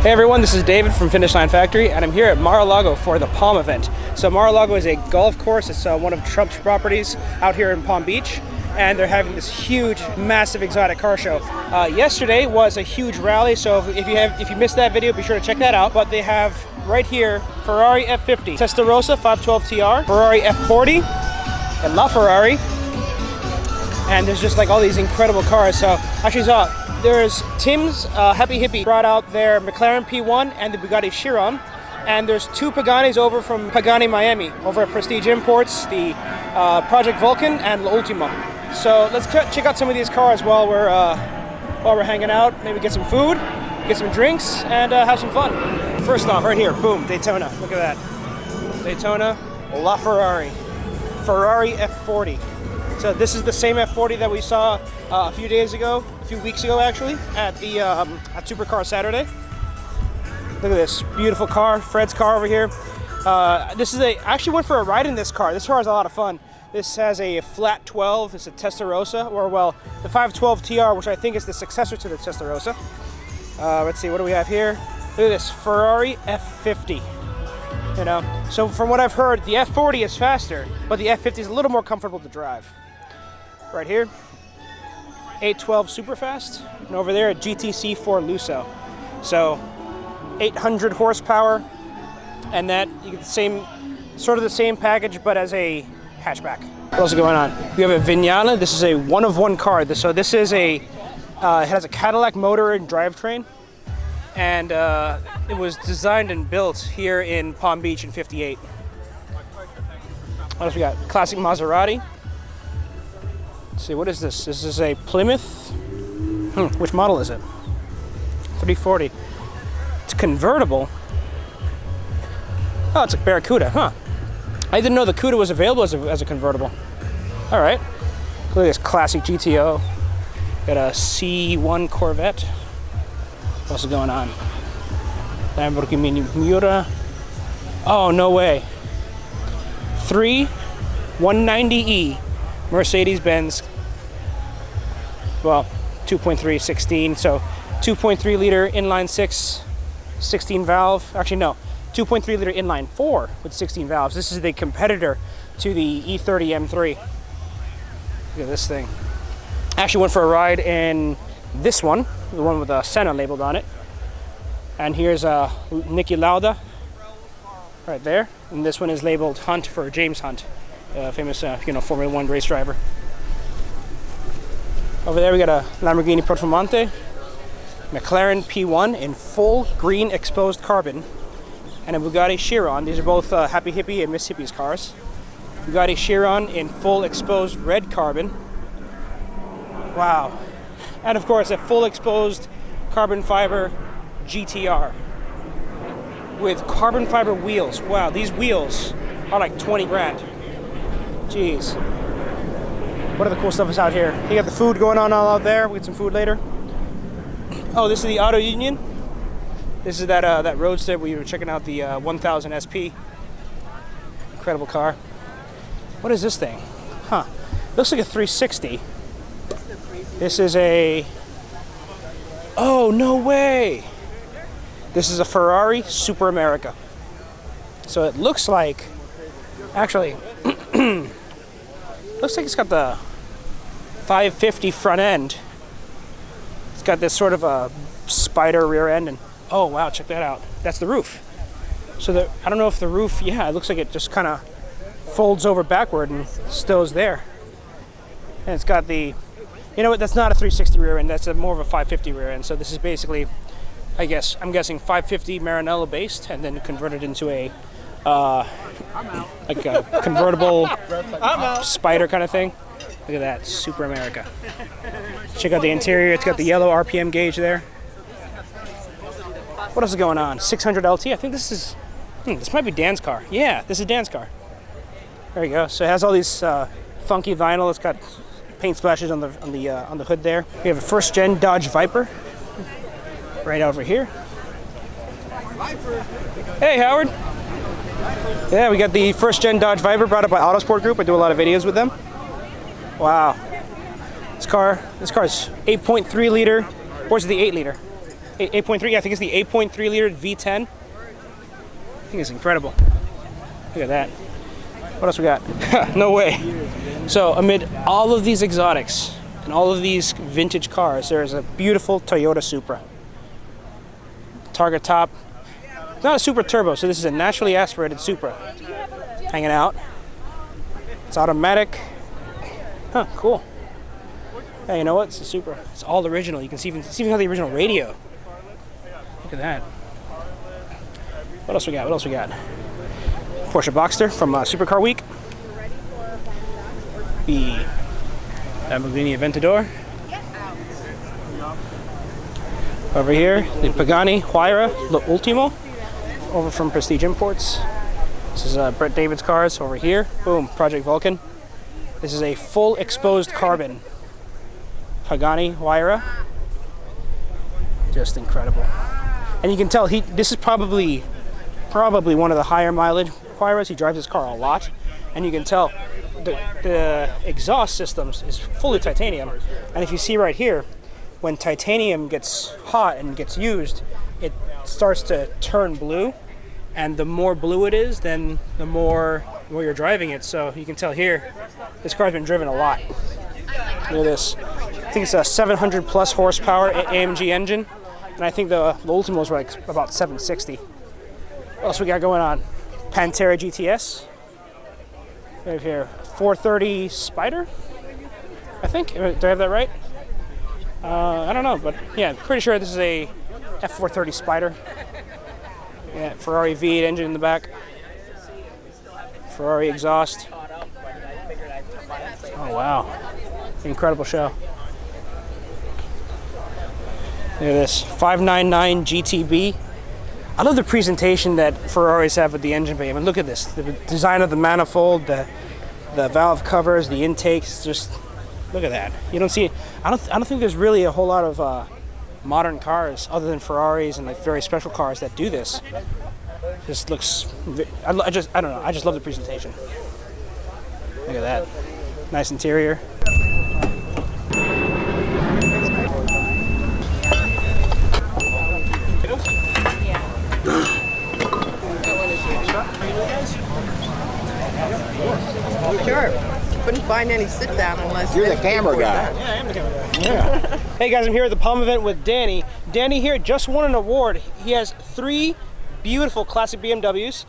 Hey everyone, this is David from Finish Line Factory, and I'm here at Mar-A-Lago for the Palm event. So Mar-A-Lago is a golf course. It's one of Trump's properties out here in Palm Beach, and they're having this huge, massive exotic car show. Yesterday was a huge rally, so if you missed that video, be sure to check that out. But they have right here Ferrari F50, Testarossa 512 TR, Ferrari F40, and LaFerrari, and there's just like all these incredible cars. So actually there's Tim's Happy Hippie brought out their McLaren P1 and the Bugatti Chiron, and there's two Paganis over from Pagani Miami over at Prestige Imports, the Project Vulcan and La Ultima. So let's check out some of these cars while we're hanging out. Maybe get some food, get some drinks, and have some fun. First off, right here, boom, Daytona. Look at that, Daytona LaFerrari, Ferrari F40. So this is the same F40 that we saw a few weeks ago actually, at the at Supercar Saturday. Look at this beautiful car, Fred's car over here. I actually went for a ride in this car. This car is a lot of fun. This has a flat 12. It's a Testarossa, or well, the 512 TR, which I think is the successor to the Testarossa. Let's see, what do we have here? Look at this, Ferrari F50. You know, so from what I've heard, the F40 is faster, but the F50 is a little more comfortable to drive. Right here, 812 Superfast, and over there a GTC4 Lusso. So 800 horsepower, and that you get the same, sort of the same package, but as a hatchback. What else is going on? We have a Vignale. This is a one-of-one car. So this is it has a Cadillac motor and drivetrain, and it was designed and built here in Palm Beach in '58. What else we got? Classic Maserati. Let's see, what is this? This is a Plymouth. Which model is it? 340. It's convertible. Oh, it's a Barracuda, huh? I didn't know the Cuda was available as a convertible. All right. Look at this classic GTO. Got a C1 Corvette. What else is going on? Lamborghini Miura. Oh, no way. 190E. Mercedes-Benz, well, 2.3, 16, so 2.3 liter inline 6, 16 valve, actually no, 2.3 liter inline 4 with 16 valves. This is the competitor to the E30 M3. Look at this thing. I actually went for a ride in this one, the one with Senna labeled on it. And here's Niki Lauda right there, and this one is labeled Hunt for James Hunt. Famous, Formula 1 race driver. Over there we got a Lamborghini Performante, McLaren P1 in full green exposed carbon, and a Bugatti Chiron. These are both Happy Hippie and Miss Hippie's cars. Bugatti Chiron in full exposed red carbon. Wow. And of course a full exposed carbon fiber GTR with carbon fiber wheels. Wow, these wheels are like 20 grand. Jeez. What other cool stuff is out here? You got the food going on all out there. We'll get some food later. Oh, this is the Auto Union. This is that roadster. We were checking out the 1000 SP. Incredible car. What is this thing? Huh. Looks like a 360. This is a... Oh, no way! This is a Ferrari Super America. So it looks like... Actually... Looks like it's got the 550 front end. It's got this sort of a spider rear end, and oh wow, check that out. That's the roof. So I don't know if the roof, yeah, it looks like it just kind of folds over backward and still is there. And it's got the, you know what, that's not a 360 rear end, that's more of a 550 rear end. So this is basically, I'm guessing 550 Maranello based, and then converted into a like a convertible spider kind of thing. Look at that, Super America. Check out the interior. It's got the yellow RPM gauge there. What else is going on? 600 LT. I think this is, this might be Dan's car. Yeah, this is Dan's car. There you go. So it has all these funky vinyl. It's got paint splashes on the hood there. We have a first gen Dodge Viper right over here. Hey, Howard. Yeah, we got the first gen Dodge Viper brought up by Autosport Group. I do a lot of videos with them. Wow. This car is 8.3 liter, or is it the 8 liter? 8.3, yeah, I think it's the 8.3 liter V10. I think it's incredible. Look at that. What else we got? No way. So amid all of these exotics and all of these vintage cars, there's a beautiful Toyota Supra. Target top. It's not a Supra Turbo, so this is a naturally aspirated Supra. Hanging out. It's automatic. Huh, cool. Yeah, you know what? It's a Supra. It's all original. You can see it's even got the original radio. Look at that. What else we got? What else we got? Porsche Boxster from Supercar Week. The Lamborghini Aventador. Over here, the Pagani Huayra L'Ultimo, over from Prestige Imports. This is Brett David's cars over here. Boom, Project Vulcan. This is a full exposed carbon Pagani Huayra. Just incredible. And you can tell this is probably one of the higher mileage Huayras. He drives his car a lot, and you can tell the exhaust systems is fully titanium. And if you see right here, when titanium gets hot and gets used, it starts to turn blue, and the more blue it is, then the more you're driving it. So you can tell here, this car's been driven a lot. Look at this. I think it's a 700 plus horsepower AMG engine, and I think the Ultimos were like about 760. What else we got going on? Pantera GTS. We have here 430 Spider, I think. Do I have that right? I don't know, but yeah, pretty sure this is a F430 Spider. Yeah, Ferrari V8 engine in the back. Ferrari exhaust. Oh wow, incredible show. Look at this, 599 GTB. I love the presentation that Ferraris have with the engine bay. I mean, look at this, the design of the manifold, the valve covers, the intakes, just look at that. You don't see, I don't think there's really a whole lot of modern cars other than Ferraris and like very special cars that do this. Just looks, I don't know, I just love the presentation. Look at that, nice interior. Sure. Couldn't find any sit down unless you're the camera guy. Yeah, I am the camera guy. Yeah. Hey guys, I'm here at the Palm event with Danny. Danny here just won an award. He has 3 beautiful classic BMWs.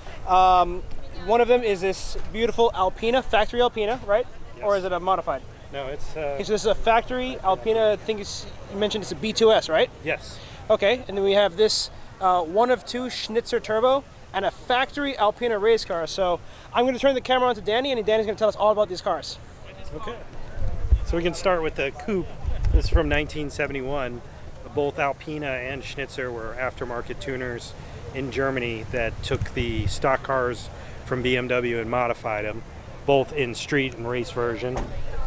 One of them is this beautiful Alpina, factory Alpina, right? Yes. Or is it a modified? No, it's okay, so this is a factory Alpina. I think you mentioned it's a B2S, right? Yes. Okay, and then we have this one of 2 Schnitzer Turbo and a factory Alpina race car. So I'm going to turn the camera on to Danny, and Danny's going to tell us all about these cars. Okay. So we can start with the coupe. This is from 1971. Both Alpina and Schnitzer were aftermarket tuners in Germany that took the stock cars from BMW and modified them, both in street and race version.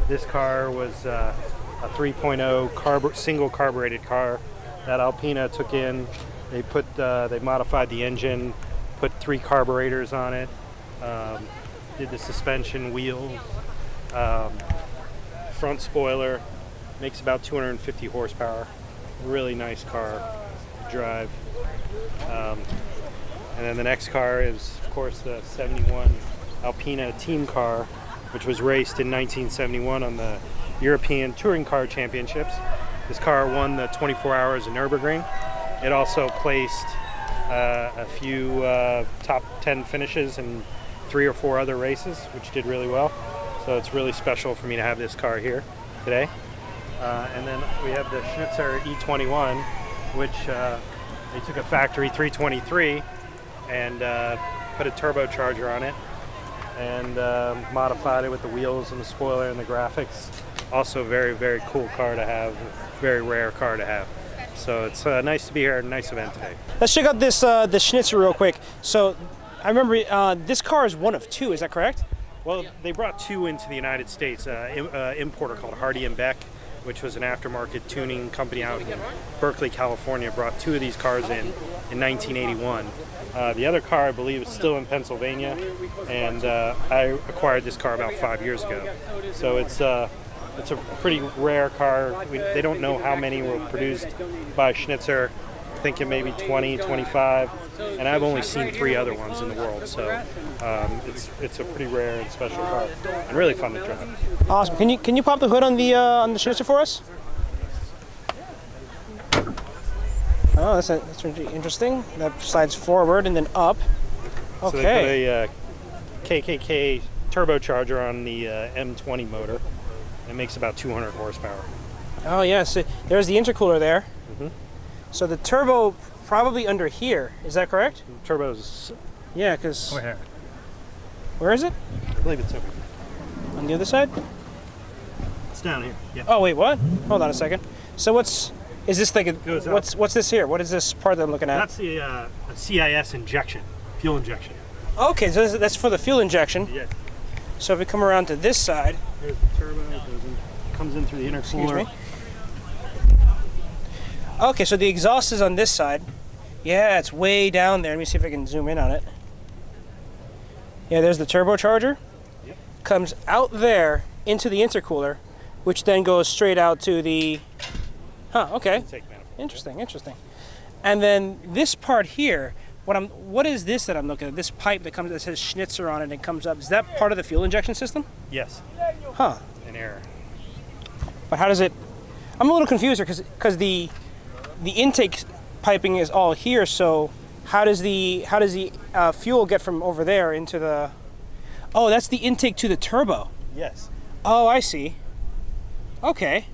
This car was a 3.0 single carbureted car that Alpina took in. They modified the engine, put 3 carburetors on it, did the suspension, wheels, front spoiler, makes about 250 horsepower. Really nice car to drive. And then the next car is, of course, the 71 Alpina team car, which was raced in 1971 on the European Touring Car Championships. This car won the 24 Hours of Nürburgring. It also placed a few top 10 finishes in 3 or 4 other races, which did really well. So it's really special for me to have this car here today. And then we have the Schnitzer E21, which they took a factory 323 and put a turbocharger on it and modified it with the wheels and the spoiler and the graphics. Also very, very cool car to have, very rare car to have. So it's nice to be here at a nice event today. Let's check out this the Schnitzer real quick. So I remember this car is one of 2, is that correct? Well, they brought 2 into the United States, importer called Hardy & Beck, which was an aftermarket tuning company out in Berkeley, California, brought 2 of these cars in 1981. The other car, I believe, is still in Pennsylvania, and I acquired this car about 5 years ago. So it's a pretty rare car. They don't know how many were produced by Schnitzer. thinking maybe 20, 25, and I've only seen 3 other ones in the world. So it's a pretty rare and special car, and really fun to drive. Awesome. Can you pop the hood on the Schnitzer for us? Oh, that's really interesting. That slides forward and then up. Okay. So they put a KKK turbocharger on the M20 motor. It makes about 200 horsepower. Oh yeah, so there's the intercooler there. Mm-hmm. So the turbo probably under here. Is that correct? The turbo's Yeah, because over here. Where is it? I believe it's over here. On the other side? It's down here. Yeah. Oh wait, what? Hold on a second. So is this like what's this here? What is this part that I'm looking at? That's the CIS injection, fuel injection. Okay, so that's for the fuel injection. Yeah. So if we come around to this side, here's the turbo. Comes in through the intercooler. Excuse me. Okay, so the exhaust is on this side. Yeah, it's way down there. Let me see if I can zoom in on it. Yeah, there's the turbocharger. Yep. Comes out there into the intercooler, which then goes straight out to the... okay. Interesting. And then this part here, what is this that I'm looking at? This pipe that says Schnitzer on it and comes up. Is that part of the fuel injection system? Yes. An error. But how does it... I'm a little confused here because the intake piping is all here, so how does the fuel get from over there into the... Oh, that's the intake to the turbo. Yes. Oh, I see. Okay.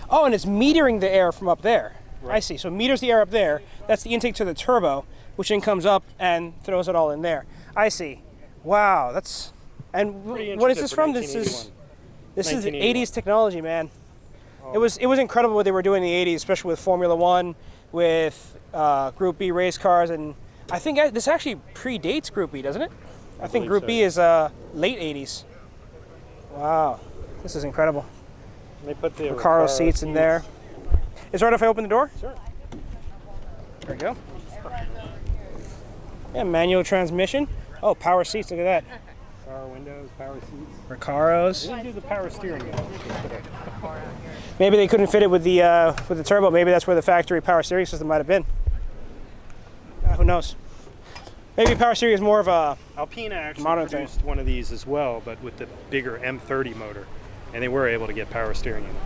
Oh, and it's metering the air from up there. Right. I see. So it meters the air up there. That's the intake to the turbo, which then comes up and throws it all in there. I see. Wow, that's... And what is this from? This is the 80s technology, man. It was incredible what they were doing in the 80s, especially with Formula One, with Group B race cars, and I think this actually predates Group B, doesn't it? I think Group B is late 80s. Wow, this is incredible. And they put the Recaro seats in there. Is it right if I open the door? Sure. There we go. Yeah, manual transmission. Oh, power seats, look at that. Power windows, power seats. Recaros. They didn't do the power steering yet. Maybe they couldn't fit it with the turbo. Maybe that's where the factory power steering system might have been. Who knows? Maybe power steering is more of a Alpina actually modern produced one of these as well, but with the bigger M30 motor, and they were able to get power steering in it.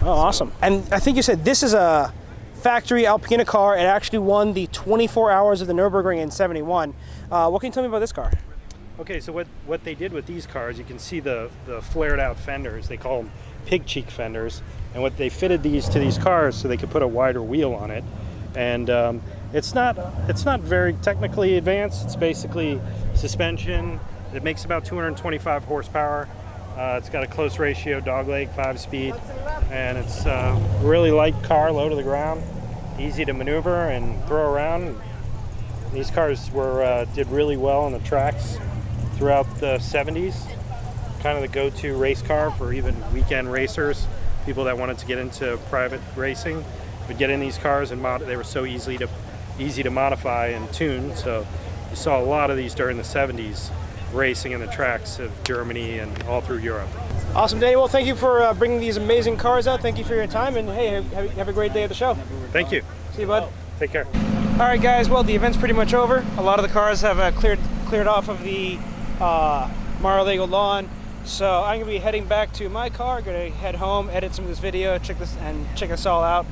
Oh, awesome. And I think you said this is a factory Alpina car. It actually won the 24 hours of the Nürburgring in '71. What can you tell me about this car? Okay, so what they did with these cars, you can see the flared out fenders. They call them pig cheek fenders. And what they fitted these to these cars so they could put a wider wheel on it. And it's not very technically advanced. It's basically suspension. It makes about 225 horsepower. It's got a close ratio dogleg 5-speed, and it's a really light car, low to the ground, easy to maneuver and throw around. These cars did really well on the tracks throughout the 70s. Kind of the go-to race car for even weekend racers, people that wanted to get into private racing would get in these cars, and they were so easy to modify and tune. So you saw a lot of these during the 70s racing in the tracks of Germany and all through Europe. Awesome, Danny. Well, thank you for bringing these amazing cars out. Thank you for your time, and hey, have a great day at the show. Thank you. See you, bud. Take care. All right, guys. Well, the event's pretty much over. A lot of the cars have cleared off of the Mar-A-Lago lawn. So I'm gonna be heading back to my car. Gonna head home, edit some of this video, check this all out.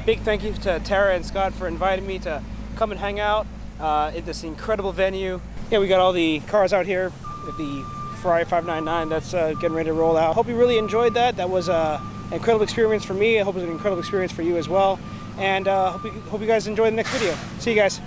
Big thank you to Tara and Scott for inviting me to come and hang out at this incredible venue. Yeah, we got all the cars out here with the Ferrari 599 that's getting ready to roll out. Hope you really enjoyed that. That was an incredible experience for me. I hope it was an incredible experience for you as well. And hope you guys enjoy the next video. See you guys.